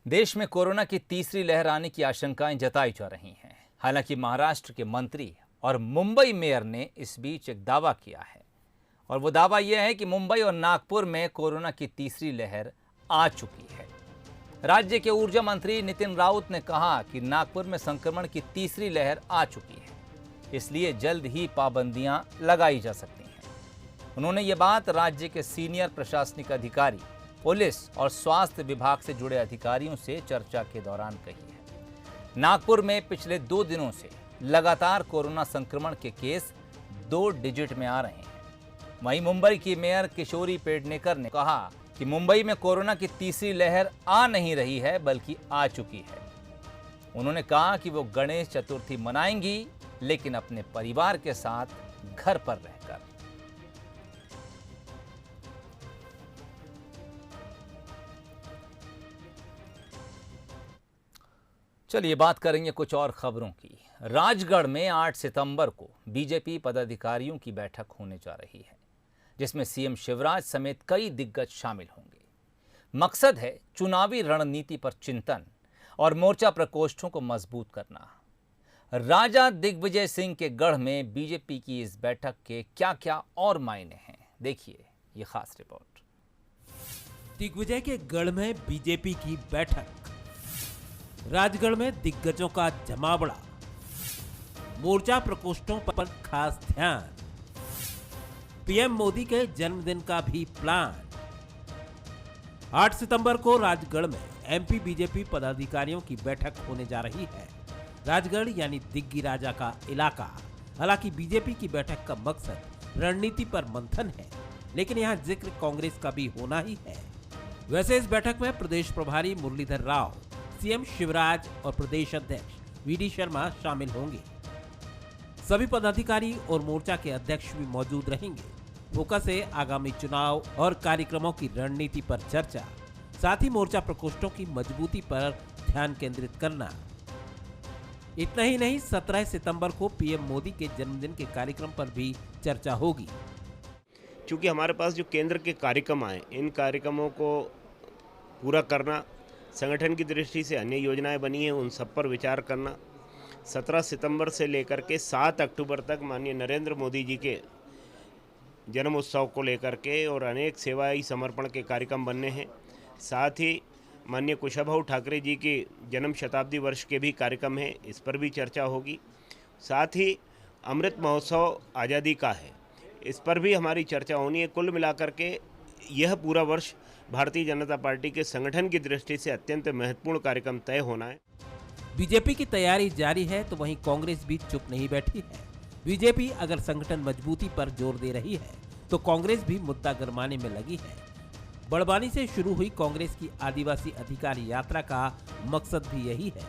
देश में कोरोना की तीसरी लहर आने की आशंकाएं जताई जा रही हैं। हालांकि महाराष्ट्र के मंत्री और मुंबई मेयर ने इस बीच एक दावा किया है, और वो दावा यह है कि मुंबई और नागपुर में कोरोना की तीसरी लहर आ चुकी है। राज्य के ऊर्जा मंत्री नितिन राउत ने कहा कि नागपुर में संक्रमण की तीसरी लहर आ चुकी है, इसलिए जल्द ही पाबंदियां लगाई जा सकती हैं। उन्होंने ये बात राज्य के सीनियर प्रशासनिक अधिकारी, पुलिस और स्वास्थ्य विभाग से जुड़े अधिकारियों से चर्चा के दौरान कही है। नागपुर में पिछले 2 दिनों से लगातार कोरोना संक्रमण के केस 2 डिजिट में आ रहे हैं। वहीं मुंबई की मेयर किशोरी पेडनेकर ने कहा कि मुंबई में कोरोना की तीसरी लहर आ नहीं रही है, बल्कि आ चुकी है। उन्होंने कहा कि वो गणेश चतुर्थी मनाएंगी, लेकिन अपने परिवार के साथ घर पर रहकर। चलिए बात करेंगे कुछ और खबरों की। राजगढ़ में 8 सितंबर को बीजेपी पदाधिकारियों की बैठक होने जा रही है, जिसमें सीएम शिवराज समेत कई दिग्गज शामिल होंगे। मकसद है चुनावी रणनीति पर चिंतन और मोर्चा प्रकोष्ठों को मजबूत करना। राजा दिग्विजय सिंह के गढ़ में बीजेपी की इस बैठक के क्या क्या और मायने हैं, देखिए ये खास रिपोर्ट। दिग्विजय के गढ़ में बीजेपी की बैठक, राजगढ़ में दिग्गजों का जमावड़ा, मोर्चा प्रकोष्ठों पर खास ध्यान, पीएम मोदी के जन्मदिन का भी प्लान। 8 सितंबर को राजगढ़ में एमपी बीजेपी पदाधिकारियों की बैठक होने जा रही है। राजगढ़ यानी दिग्गी राजा का इलाका। हालांकि बीजेपी की बैठक का मकसद रणनीति पर मंथन है, लेकिन यहाँ जिक्र कांग्रेस का भी होना ही है। वैसे इस बैठक में प्रदेश प्रभारी मुरलीधर राव, सीएम शिवराज और प्रदेश अध्यक्ष वीडी शर्मा शामिल होंगे। सभी पदाधिकारी और मोर्चा के अध्यक्ष भी मौजूद रहेंगे। फोकस है आगामी चुनाव और कार्यक्रमों की रणनीति पर चर्चा, साथ ही मोर्चा प्रकोष्ठों की मजबूती पर ध्यान केंद्रित करना। इतना ही नहीं, 17 सितंबर को पीएम मोदी के जन्मदिन के कार्यक्रम पर भी चर्चा होगी। क्योंकि हमारे पास जो केंद्र के कार्यक्रम आए, इन कार्यक्रमों को पूरा करना, संगठन की दृष्टि से अन्य योजनाएं बनी हैं, उन सब पर विचार करना। 17 सितंबर से लेकर के 7 अक्टूबर तक माननीय नरेंद्र मोदी जी के जन्म उत्सव को लेकर के और अनेक सेवाई समर्पण के कार्यक्रम बनने हैं। साथ ही माननीय कुशाभाऊ ठाकरे जी के जन्म शताब्दी वर्ष के भी कार्यक्रम हैं, इस पर भी चर्चा होगी। साथ ही अमृत महोत्सव आज़ादी का है, इस पर भी हमारी चर्चा होनी है। कुल मिलाकर के यह पूरा वर्ष भारतीय जनता पार्टी के संगठन की दृष्टि से अत्यंत महत्वपूर्ण कार्यक्रम तय होना है। बीजेपी की तैयारी जारी है, तो वहीं कांग्रेस भी चुप नहीं बैठी है। बीजेपी अगर संगठन मजबूती पर जोर दे रही है, तो कांग्रेस भी मुद्दा गरमाने में लगी है। बड़वानी से शुरू हुई कांग्रेस की आदिवासी अधिकार यात्रा का मकसद भी यही है।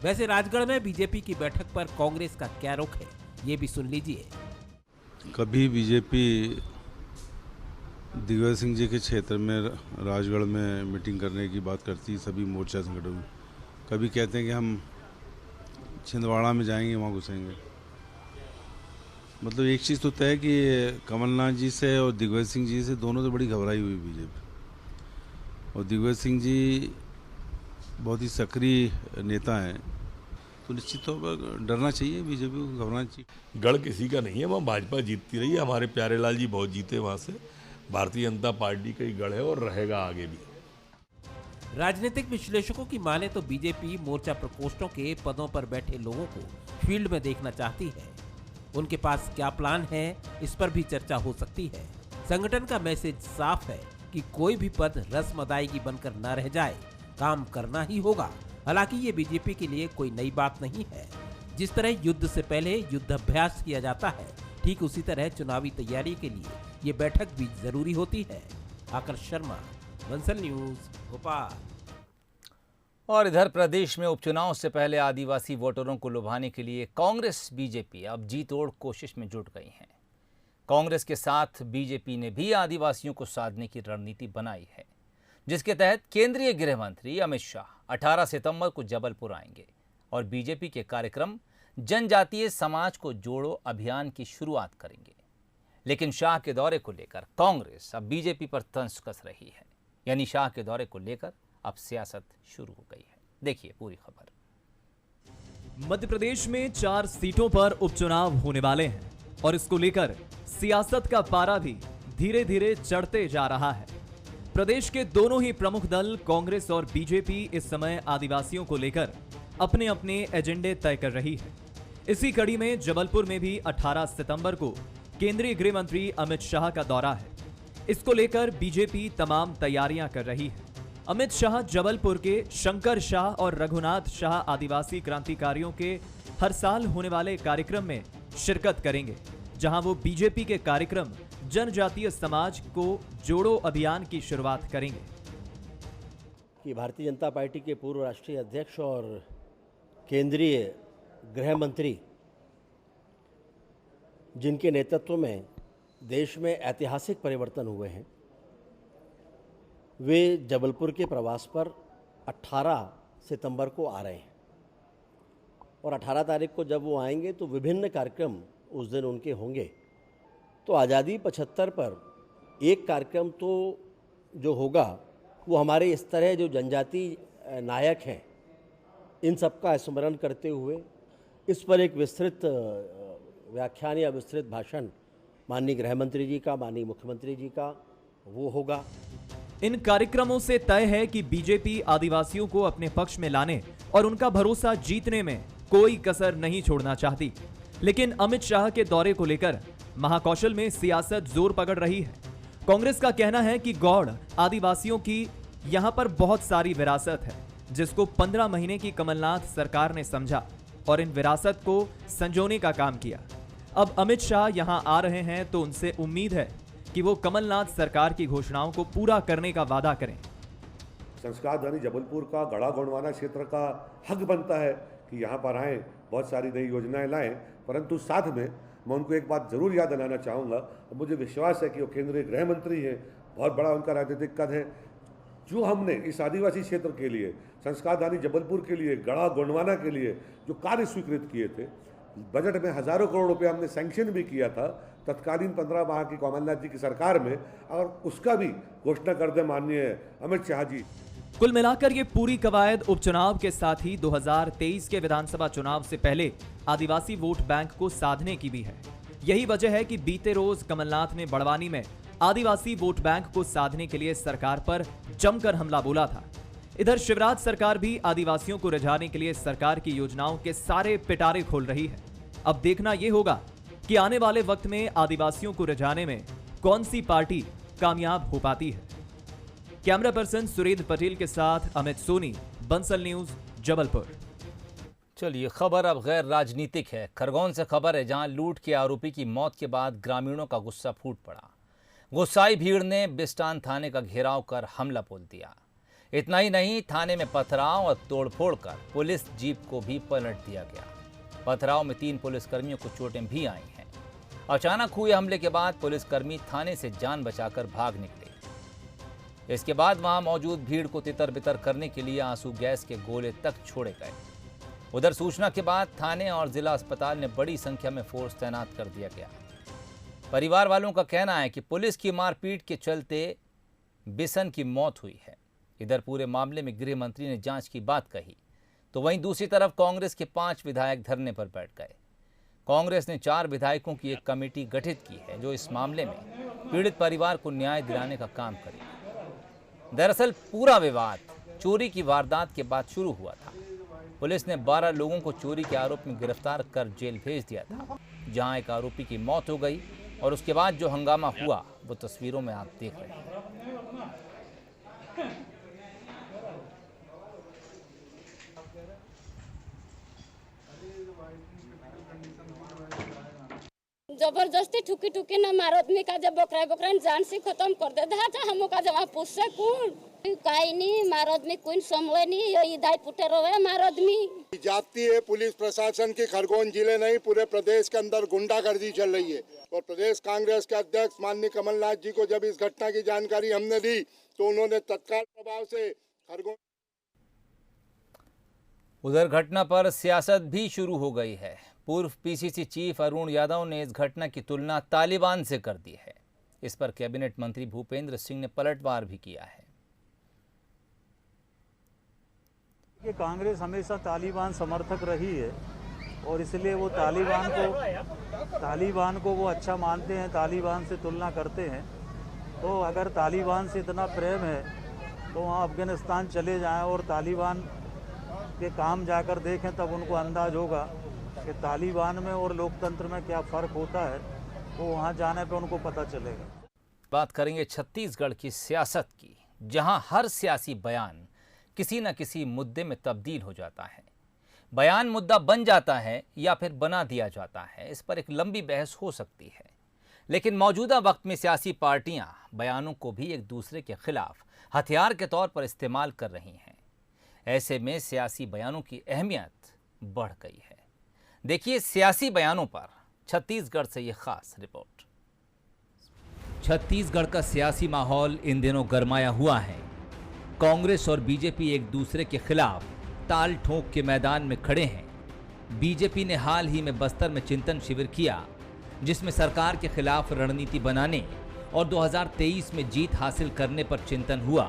वैसे राजगढ़ में बीजेपी की बैठक पर कांग्रेस का क्या रुख है, ये भी सुन लीजिए। कभी बीजेपी दिग्विजय सिंह जी के क्षेत्र में राजगढ़ में मीटिंग करने की बात करती, सभी मोर्चा संगठन। कभी कहते हैं कि हम छिंदवाड़ा में जाएंगे, वहाँ घुसेंगे। मतलब एक चीज़ तो तय है कि कमलनाथ जी से और दिग्विजय सिंह जी से दोनों से बड़ी घबराई हुई बीजेपी। और दिग्विजय सिंह जी बहुत ही सक्रिय नेता हैं, तो निश्चित तौर पर डरना चाहिए, बीजेपी को घबराना चाहिए। गढ़ किसी का नहीं है, वहाँ भाजपा जीतती रही है। हमारे प्यारे लाल जी बहुत जीते वहाँ से। भारतीय जनता पार्टी का ही गढ़ है और रहेगा आगे भी। राजनीतिक विश्लेषकों की माने तो बीजेपी मोर्चा प्रकोष्ठों के पदों पर बैठे लोगों को फील्ड में देखना चाहती है। उनके पास क्या प्लान है, इस पर भी चर्चा हो सकती है। संगठन का मैसेज साफ है कि कोई भी पद रस्म अदायगी बनकर न रह जाए, काम करना ही होगा। हालांकि ये बीजेपी के लिए कोई नई बात नहीं है। जिस तरह युद्ध से पहले युद्धाभ्यास किया जाता है, ठीक उसी तरह चुनावी तैयारी के लिए ये बैठक भी जरूरी होती है। आकर्ष शर्मा, बंसल न्यूज, भोपाल। और इधर प्रदेश में उपचुनाव से पहले आदिवासी वोटरों को लुभाने के लिए कांग्रेस बीजेपी अब जी तोड़ कोशिश में जुट गई हैं। कांग्रेस के साथ बीजेपी ने भी आदिवासियों को साधने की रणनीति बनाई है, जिसके तहत केंद्रीय गृह मंत्री अमित शाह 18 सितंबर को जबलपुर आएंगे और बीजेपी के कार्यक्रम जनजातीय समाज को जोड़ो अभियान की शुरुआत करेंगे। लेकिन शाह के दौरे को लेकर कांग्रेस अब बीजेपी पर तंज कस रही है। यानी शाह के दौरे को लेकर अब सियासत शुरू हो गई है। देखिए पूरी खबर। मध्य प्रदेश में 4 सीटों पर उपचुनाव होने वाले हैं और इसको लेकर सियासत का पारा भी धीरे धीरे चढ़ते जा रहा है। प्रदेश के दोनों ही प्रमुख दल कांग्रेस और बीजेपी इस समय आदिवासियों को लेकर अपने अपने एजेंडे तय कर रही है। इसी कड़ी में जबलपुर में भी 18 सितंबर को केंद्रीय गृह मंत्री अमित शाह का दौरा है। इसको लेकर बीजेपी तमाम तैयारियां कर रही है। अमित शाह जबलपुर के शंकर शाह और रघुनाथ शाह आदिवासी क्रांतिकारियों के हर साल होने वाले कार्यक्रम में शिरकत करेंगे, जहां वो बीजेपी के कार्यक्रम जनजातीय समाज को जोड़ो अभियान की शुरुआत करेंगे। कि भारतीय जनता पार्टी के पूर्व राष्ट्रीय अध्यक्ष और केंद्रीय गृह मंत्री, जिनके नेतृत्व में देश में ऐतिहासिक परिवर्तन हुए हैं, वे जबलपुर के प्रवास पर 18 सितंबर को आ रहे हैं और 18 तारीख को जब वो आएंगे तो विभिन्न कार्यक्रम उस दिन उनके होंगे। तो आज़ादी 75 पर एक कार्यक्रम तो जो होगा वो हमारे इस तरह जो जनजाति नायक हैं इन सब का स्मरण करते हुए इस पर एक विस्तृत व्याख्यान या विस्तृत भाषण माननीय गृह मंत्री जी का, माननीय मुख्यमंत्री जी का वो होगा। इन कार्यक्रमों से तय है कि बीजेपी आदिवासियों को अपने पक्ष में लाने और उनका भरोसा जीतने में कोई कसर नहीं छोड़ना चाहती। लेकिन अमित शाह के दौरे को लेकर महाकौशल में सियासत जोर पकड़ रही है। कांग्रेस का कहना है कि गौड़ आदिवासियों की यहां पर बहुत सारी विरासत है, जिसको 15 महीने की कमलनाथ सरकार ने समझा और इन विरासत को संजोने का काम किया। अब अमित शाह यहां आ रहे हैं तो उनसे उम्मीद है कि वो कमलनाथ सरकार की घोषणाओं को पूरा करने का वादा करें। संस्कार धनी जबलपुर का गढ़ा गोंडवाना क्षेत्र का हक बनता है कि यहाँ पर आएँ, बहुत सारी नई योजनाएं लाएं, परंतु साथ में मैं उनको एक बात जरूर याद दिलाना चाहूँगा। मुझे विश्वास है कि वो केंद्रीय गृह मंत्री हैं, बहुत बड़ा उनका राजनीतिक कद है। जो हमने इस आदिवासी क्षेत्र के लिए, संस्कार धानी जबलपुर के लिए, गढ़ा गोंडवाना के लिए जो कार्य स्वीकृत किए थे, बजट में हजारों करोड़ रुपए हमने सैंक्शन भी किया था तत्कालीन 15 माह की कमलनाथ जी की सरकार में, और उसका भी घोषणा कर दे माननीय अमित शाह जी। कुल मिलाकर ये पूरी कवायद उपचुनाव के साथ ही 2023 के विधानसभा चुनाव से पहले आदिवासी वोट बैंक को साधने की भी है। यही वजह है कि बीते रोज कमलनाथ ने बड़वानी में आदिवासी वोट बैंक को साधने के लिए सरकार पर जमकर हमला बोला था। इधर शिवराज सरकार भी आदिवासियों को रिझाने के लिए सरकार की योजनाओं के सारे पिटारे खोल रही है। अब देखना यह होगा कि आने वाले वक्त में आदिवासियों को रिझाने में कौन सी पार्टी कामयाब हो पाती है। कैमरा पर्सन सुरेंद्र पटेल के साथ अमित सोनी, बंसल न्यूज, जबलपुर। चलिए खबर अब गैर राजनीतिक है। खरगोन से खबर है, जहां लूट के आरोपी की मौत के बाद ग्रामीणों का गुस्सा फूट पड़ा। गुस्साई भीड़ ने बिस्टान थाने का घेराव कर हमला बोल दिया। इतना ही नहीं, थाने में पथराव और तोड़फोड़ कर पुलिस जीप को भी पलट दिया गया। पथराव में 3 पुलिसकर्मियों को चोटें भी आई हैं। अचानक हुए हमले के बाद पुलिसकर्मी थाने से जान बचाकर भाग निकले। इसके बाद वहां मौजूद भीड़ को तितर बितर करने के लिए आंसू गैस के गोले तक छोड़े गए। उधर सूचना के बाद थाने और जिला अस्पताल ने बड़ी संख्या में फोर्स तैनात कर दिया गया। परिवार वालों का कहना है कि पुलिस की मारपीट के चलते बिसन की मौत हुई है। इधर पूरे मामले में गृह मंत्री ने जांच की बात कही, तो वहीं दूसरी तरफ कांग्रेस के 5 विधायक धरने पर बैठ गए। कांग्रेस ने 4 विधायकों की एक कमेटी गठित की है, जो इस मामले में पीड़ित परिवार को न्याय दिलाने का काम करेगी। दरअसल पूरा विवाद चोरी की वारदात के बाद शुरू हुआ था। पुलिस ने 12 लोगों को चोरी के आरोप में गिरफ्तार कर जेल भेज दिया था, जहां एक आरोपी की मौत हो गई। और उसके बाद जो हंगामा हुआ वो तस्वीरों में आप देख रहे हैं। जबरदस्ती ठुकी ठुकी न मार आदमी का, जब बकरा बकरा जान से खत्म कर दे था हम का जमा पूछ से कौन काई नहीं मार आदमी कोई संभले नहीं, ये दाई पुटे रोवे मार आदमी। जाती है पुलिस प्रशासन की, खरगोन जिले नहीं पूरे प्रदेश के अंदर गुंडागर्दी चल रही है। और प्रदेश कांग्रेस के अध्यक्ष माननीय कमलनाथ जी को जब इस घटना की जानकारी हमने दी तो उन्होंने तत्काल प्रभाव से खरगोन। उधर घटना पर सियासत भी शुरू हो गई है। पूर्व पीसीसी चीफ अरुण यादव ने इस घटना की तुलना तालिबान से कर दी है। इस पर कैबिनेट मंत्री भूपेंद्र सिंह ने पलटवार भी किया है। कि कांग्रेस हमेशा तालिबान समर्थक रही है और इसलिए वो तालिबान को वो अच्छा मानते हैं, तालिबान से तुलना करते हैं। तो अगर तालिबान से इतना प्रेम है तो वहाँ अफगानिस्तान चले जाएं और तालिबान के काम जाकर देखें, तब उनको अंदाज होगा कि तालिबान में और लोकतंत्र में क्या फ़र्क होता है। वो वहाँ जाने पे उनको पता चलेगा। बात करेंगे छत्तीसगढ़ की सियासत की, जहां हर सियासी बयान किसी न किसी मुद्दे में तब्दील हो जाता है। बयान मुद्दा बन जाता है या फिर बना दिया जाता है, इस पर एक लंबी बहस हो सकती है। लेकिन मौजूदा वक्त में सियासी पार्टियां बयानों को भी एक दूसरे के खिलाफ हथियार के तौर पर इस्तेमाल कर रही हैं। ऐसे में सियासी बयानों की अहमियत बढ़ गई है। देखिए सियासी बयानों पर छत्तीसगढ़ से ये खास रिपोर्ट। छत्तीसगढ़ का सियासी माहौल इन दिनों गरमाया हुआ है। कांग्रेस और बीजेपी एक दूसरे के खिलाफ ताल ठोक के मैदान में खड़े हैं। बीजेपी ने हाल ही में बस्तर में चिंतन शिविर किया, जिसमें सरकार के खिलाफ रणनीति बनाने और 2023 में जीत हासिल करने पर चिंतन हुआ।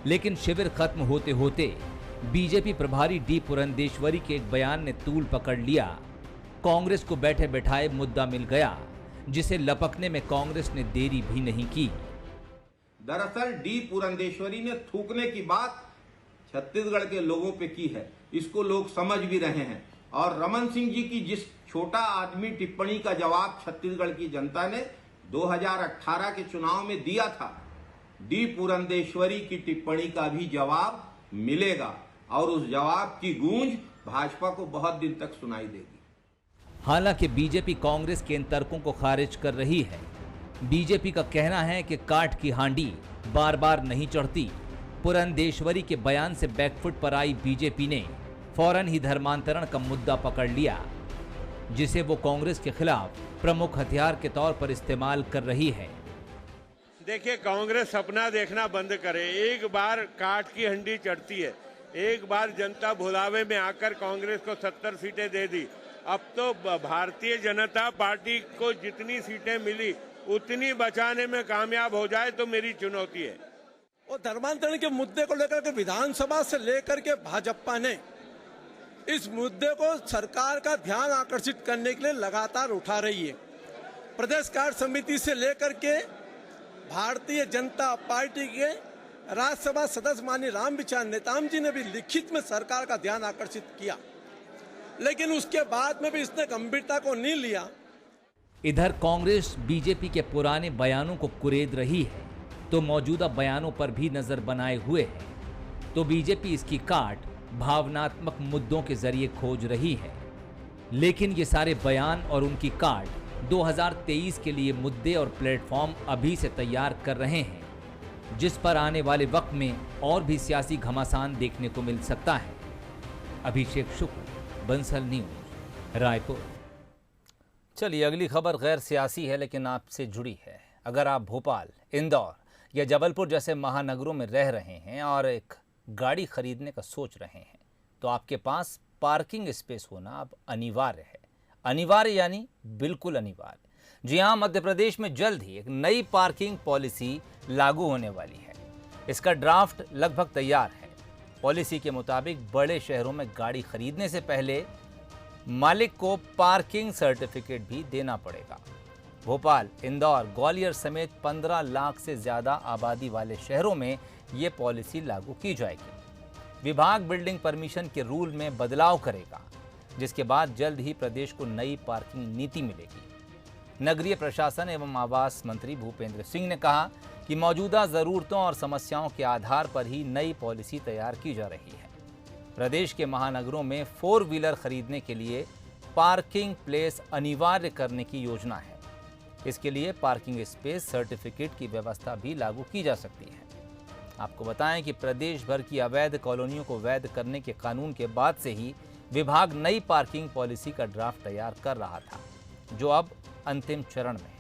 लेकिन शिविर खत्म होते होते बीजेपी प्रभारी डी पुरंदेश्वरी के एक बयान ने तूल पकड़ लिया। कांग्रेस को बैठे बैठाए मुद्दा मिल गया, जिसे लपकने में कांग्रेस ने देरी भी नहीं की। दरअसल डी पुरंदेश्वरी ने थूकने की बात छत्तीसगढ़ के लोगों पे की है, इसको लोग समझ भी रहे हैं। और रमन सिंह जी की जिस छोटा आदमी टिप्पणी का जवाब छत्तीसगढ़ की जनता ने 2018 के चुनाव में दिया था, डी पुरंदेश्वरी की टिप्पणी का भी जवाब मिलेगा और उस जवाब की गूंज भाजपा को बहुत दिन तक सुनाई देगी। हालांकि बीजेपी कांग्रेस के इन तर्कों को खारिज कर रही है। बीजेपी का कहना है कि काठ की हांडी बार बार नहीं चढ़ती। पुरंदेश्वरी के बयान से बैकफुट पर आई बीजेपी ने फौरन ही धर्मांतरण का मुद्दा पकड़ लिया, जिसे वो कांग्रेस के खिलाफ प्रमुख हथियार के तौर पर इस्तेमाल कर रही है। देखिए, कांग्रेस सपना देखना बंद करे। एक बार काठ की हंडी चढ़ती है, एक बार जनता भुलावे में आकर कांग्रेस को 70 सीटें दे दी। अब तो भारतीय जनता पार्टी को जितनी सीटें मिली उतनी बचाने में कामयाब हो जाए तो मेरी चुनौती है। और धर्मांतरण के मुद्दे को लेकर के विधानसभा से लेकर के भाजपा ने इस मुद्दे को सरकार का ध्यान आकर्षित करने के लिए लगातार उठा रही है। प्रदेश कार्य समिति से लेकर के भारतीय जनता पार्टी के राज्यसभा सदस्य माननीय रामविचार नेताम जी ने भी लिखित में सरकार का ध्यान आकर्षित किया, लेकिन उसके बाद में भी इसने गंभीरता को नहीं लिया। इधर कांग्रेस बीजेपी के पुराने बयानों को कुरेद रही है तो मौजूदा बयानों पर भी नजर बनाए हुए है। तो बीजेपी इसकी काट भावनात्मक मुद्दों के जरिए खोज रही है। लेकिन ये सारे बयान और उनकी काट 2023 के लिए मुद्दे और प्लेटफॉर्म अभी से तैयार कर रहे हैं, जिस पर आने वाले वक्त में और भी सियासी घमासान देखने को मिल सकता है। अभिषेक शुक्ल, बंसल न्यूज, रायपुर। चलिए अगली खबर गैर सियासी है लेकिन आपसे जुड़ी है। अगर आप भोपाल, इंदौर या जबलपुर जैसे महानगरों में रह रहे हैं और एक गाड़ी खरीदने का सोच रहे हैं तो आपके पास पार्किंग स्पेस होना अब अनिवार्य है। अनिवार्य यानी बिल्कुल अनिवार्य। जी हाँ, मध्य प्रदेश में जल्द ही एक नई पार्किंग पॉलिसी लागू होने वाली है। इसका ड्राफ्ट लगभग तैयार है। पॉलिसी के मुताबिक बड़े शहरों में गाड़ी खरीदने से पहले मालिक को पार्किंग सर्टिफिकेट भी देना पड़ेगा। भोपाल, इंदौर, ग्वालियर समेत 15 लाख से ज़्यादा आबादी वाले शहरों में ये पॉलिसी लागू की जाएगी। विभाग बिल्डिंग परमिशन के रूल में बदलाव करेगा, जिसके बाद जल्द ही प्रदेश को नई पार्किंग नीति मिलेगी। नगरीय प्रशासन एवं आवास मंत्री भूपेंद्र सिंह ने कहा कि मौजूदा ज़रूरतों और समस्याओं के आधार पर ही नई पॉलिसी तैयार की जा रही है। प्रदेश के महानगरों में 4 व्हीलर खरीदने के लिए पार्किंग प्लेस अनिवार्य करने की योजना है। इसके लिए पार्किंग स्पेस सर्टिफिकेट की व्यवस्था भी लागू की जा सकती है। आपको बताएं कि प्रदेश भर की अवैध कॉलोनियों को वैध करने के कानून के बाद से ही विभाग नई पार्किंग पॉलिसी का ड्राफ्ट तैयार कर रहा था, जो अब अंतिम चरण में है।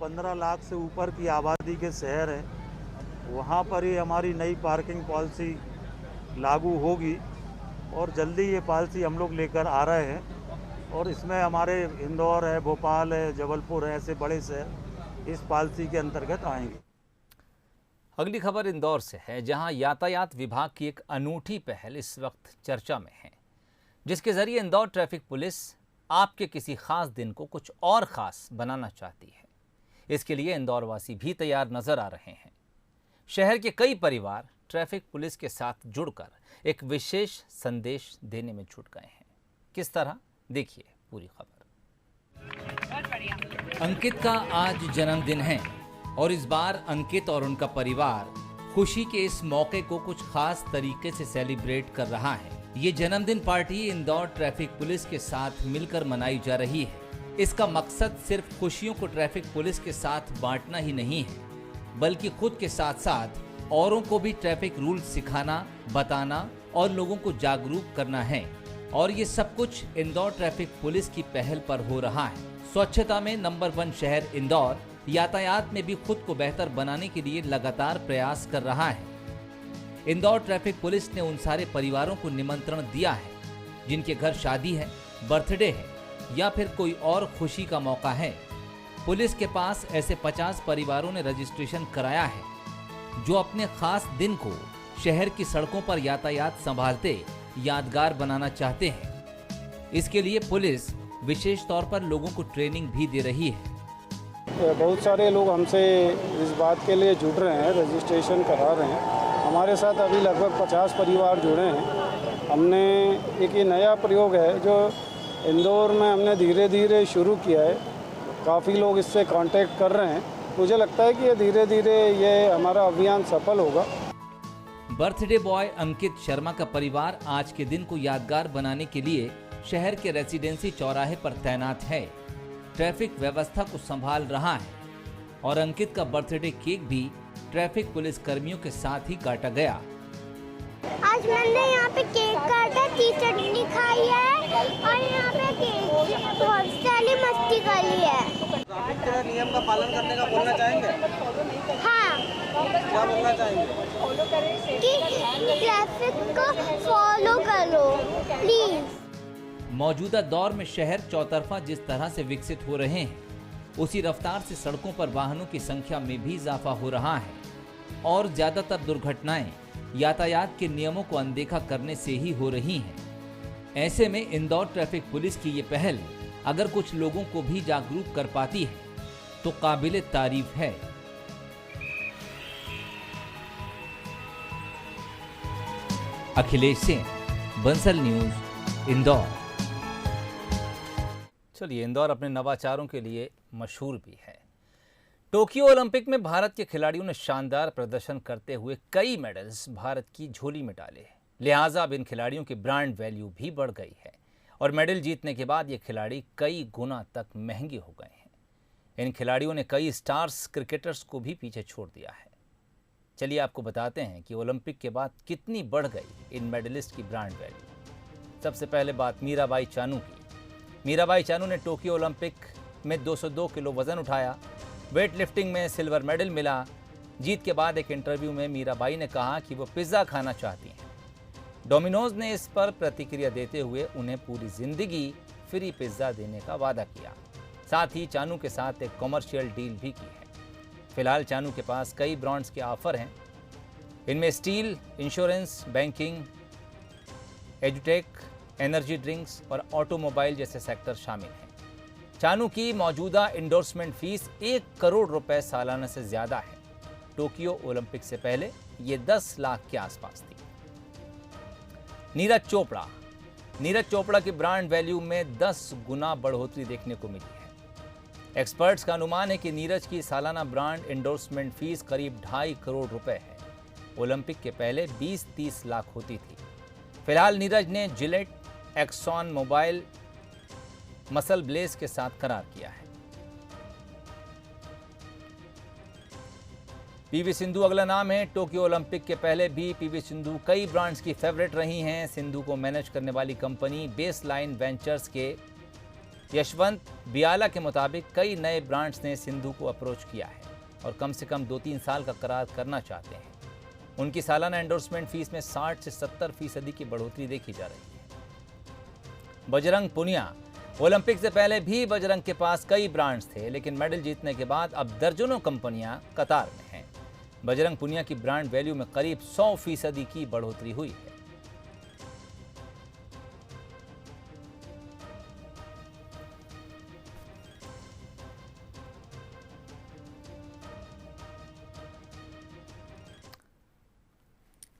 15 लाख से ऊपर की आबादी के शहर हैं, वहाँ पर ही हमारी नई पार्किंग पॉलिसी लागू होगी और जल्दी ये पॉलिसी हम लोग लेकर आ रहे हैं और इसमें हमारे इंदौर है, भोपाल है, जबलपुर है, ऐसे बड़े शहर इस पॉलिसी के अंतर्गत आएंगे। अगली खबर इंदौर से है, जहां यातायात विभाग की एक अनूठी पहल इस वक्त चर्चा में है, जिसके जरिए इंदौर ट्रैफिक पुलिस आपके किसी खास दिन को कुछ और खास बनाना चाहती है। इसके लिए इंदौर वासी भी तैयार नजर आ रहे हैं। शहर के कई परिवार ट्रैफिक पुलिस के साथ जुड़कर एक विशेष संदेश देने में जुट गए हैं। किस तरह, देखिए पूरी खबर। अंकित का आज जन्मदिन है और इस बार अंकित और उनका परिवार खुशी के इस मौके को कुछ खास तरीके से सेलिब्रेट कर रहा है। ये जन्मदिन पार्टी इंदौर ट्रैफिक पुलिस के साथ मिलकर मनाई जा रही है। इसका मकसद सिर्फ खुशियों को ट्रैफिक पुलिस के साथ बांटना ही नहीं है, बल्कि खुद के साथ साथ औरों को भी ट्रैफिक रूल सिखाना, बताना और लोगों को जागरूक करना है। और ये सब कुछ इंदौर ट्रैफिक पुलिस की पहल पर हो रहा है। स्वच्छता में नंबर 1 शहर इंदौर यातायात में भी खुद को बेहतर बनाने के लिए लगातार प्रयास कर रहा है। इंदौर ट्रैफिक पुलिस ने उन सारे परिवारों को निमंत्रण दिया है जिनके घर शादी है, बर्थडे है या फिर कोई और खुशी का मौका है। पुलिस के पास ऐसे 50 परिवारों ने रजिस्ट्रेशन कराया है जो अपने खास दिन को शहर की सड़कों पर यातायात संभालते यादगार बनाना चाहते हैं। इसके लिए पुलिस विशेष तौर पर लोगों को ट्रेनिंग भी दे रही है। बहुत सारे लोग हमसे इस बात के लिए जुड़ रहे हैं, रजिस्ट्रेशन करा रहे हैं। हमारे साथ अभी लगभग 50 परिवार जुड़े हैं। हमने एक ये नया प्रयोग है जो इंदौर में हमने धीरे धीरे शुरू किया है। काफ़ी लोग इससे कांटेक्ट कर रहे हैं। मुझे लगता है कि ये धीरे धीरे ये हमारा अभियान सफल होगा। बर्थडे बॉय अंकित शर्मा का परिवार आज के दिन को यादगार बनाने के लिए शहर के रेसिडेंसी चौराहे पर तैनात है, ट्रैफिक व्यवस्था को संभाल रहा है और अंकित का बर्थडे केक भी ट्रैफिक पुलिस कर्मियों के साथ ही काटा गया। आज मैंने यहाँ पे केक काटा, चटनी खाई है और यहाँ पे केक बहुत सारी मस्ती करी है। ट्रैफिक के नियम का पालन करने का बोलना चाहेंगे? हाँ। क्या बोलना चाहेंगे? कि ट्रैफिक को फॉलो करो प्लीज। मौजूदा दौर में शहर चौतरफा जिस तरह से विकसित हो रहे हैं, उसी रफ्तार से सड़कों पर वाहनों की संख्या में भी इजाफा हो रहा है और ज्यादातर दुर्घटनाएं यातायात के नियमों को अनदेखा करने से ही हो रही हैं। ऐसे में इंदौर ट्रैफिक पुलिस की ये पहल अगर कुछ लोगों को भी जागरूक कर पाती है तो काबिले तारीफ है। अखिलेश सिंह, बंसल न्यूज, इंदौर। चलिए, इंदौर अपने नवाचारों के लिए मशहूर भी है। टोक्यो ओलंपिक में भारत के खिलाड़ियों ने शानदार प्रदर्शन करते हुए कई मेडल्स भारत की झोली में डाले, लिहाजा अब इन खिलाड़ियों की ब्रांड वैल्यू भी बढ़ गई है और मेडल जीतने के बाद ये खिलाड़ी कई गुना तक महंगे हो गए हैं। इन खिलाड़ियों ने कई स्टार्स क्रिकेटर्स को भी पीछे छोड़ दिया है। चलिए आपको बताते हैं कि ओलंपिक के बाद कितनी बढ़ गई इन मेडलिस्ट की ब्रांड वैल्यू। सबसे पहले बात मीराबाई चानू की। मीराबाई चानू ने टोक्यो ओलंपिक में 202 किलो वजन उठाया, वेट लिफ्टिंग में सिल्वर मेडल मिला। जीत के बाद एक इंटरव्यू में मीराबाई ने कहा कि वो पिज़्ज़ा खाना चाहती हैं। डोमिनोज ने इस पर प्रतिक्रिया देते हुए उन्हें पूरी जिंदगी फ्री पिज़्ज़ा देने का वादा किया। साथ ही चानू के साथ एक कॉमर्शियल डील भी की है। फिलहाल चानू के पास कई ब्रांड्स के ऑफर हैं। इनमें स्टील, इंश्योरेंस, बैंकिंग, एजुटेक, एनर्जी ड्रिंक्स और ऑटोमोबाइल जैसे सेक्टर शामिल हैं। चानू की मौजूदा इंडोर्समेंट फीस 1 करोड़ रुपए सालाना से ज्यादा है। टोक्यो ओलंपिक से पहले ये 10 लाख के आसपास थी। नीरज चोपड़ा। नीरज चोपड़ा की ब्रांड वैल्यू में 10 गुना बढ़ोतरी देखने को मिली है। एक्सपर्ट्स का अनुमान है कि नीरज की सालाना ब्रांड इंडोर्समेंट फीस करीब 2.5 करोड़ रुपए है। ओलंपिक के पहले 20-30 लाख होती थी। फिलहाल नीरज ने Gillette, Exxon Mobil, Muscle Blaze के साथ करार किया है। पीवी सिंधु अगला नाम है। टोक्यो ओलंपिक के पहले भी पीवी सिंधु कई ब्रांड्स की फेवरेट रही हैं। सिंधु को मैनेज करने वाली कंपनी बेसलाइन वेंचर्स के यशवंत बियाला के मुताबिक कई नए ब्रांड्स ने सिंधु को अप्रोच किया है और कम से कम 2-3 साल का करार करना चाहते हैं। उनकी सालाना एंडोर्समेंट फीस में 60 से 70% की बढ़ोतरी देखी जा रही है। बजरंग पुनिया, ओलंपिक से पहले भी बजरंग के पास कई ब्रांड्स थे, लेकिन मेडल जीतने के बाद अब दर्जनों कंपनियां कतार में हैं। बजरंग पुनिया की ब्रांड वैल्यू में करीब 100% की बढ़ोतरी हुई है।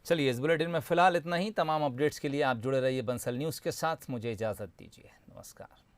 चलिए, इस बुलेटिन में फिलहाल इतना ही। तमाम अपडेट्स के लिए आप जुड़े रहिए बंसल न्यूज़ के साथ। मुझे इजाज़त दीजिए। नमस्कार।